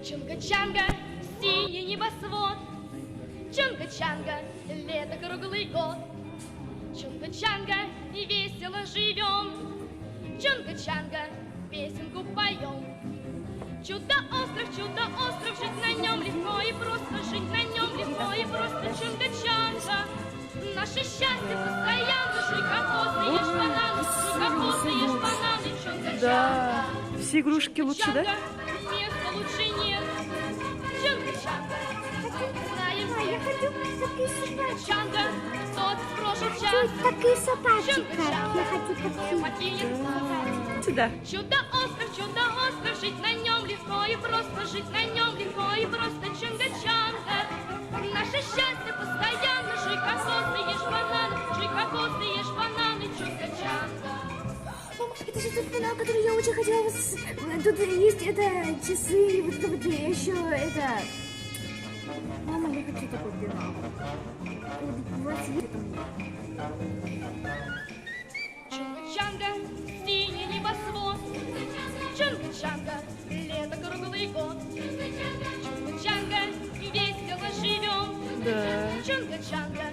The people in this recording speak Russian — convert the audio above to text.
Чунга-чанга, синий небосвод, Чунга-чанга, лето круглый год. Чунга-чанга, и весело живем, Чунга-чанга, песенку поем. Чудо-остров, жить на нем легко и просто, жить на нем легко и просто. Чунга-чанга, наше счастье постоянно. Жуй кокосы, ешь бананы, жуй кокосы, ешь бананы. Чунга-чанга. Да, все игрушки лучше, да? Места лучше нет. Чунга-чанга, знаем все. Я хочу такие собачки. Чунга, тот в прошлый час. Чуть такие собачки. Я хочу такие. Сюда. Чудо-остров, жить на нем легко и просто, жить на нем легко и просто. Чунга-чанга, наше счастье постоянно. Жуй кокосы, ешь бананы, жуй кокосы, ешь бананы. Чунга-чанга. Мама, это же тот канал, который я очень хотела. Тут есть это часы, вот это вот еще это. Мама, я хочу такой канал. Чунга-чанга, синий небосвод, Чунга-чанга, лето круглый год. Чунга-чанга, весело живем, Да. Чунга-чанга,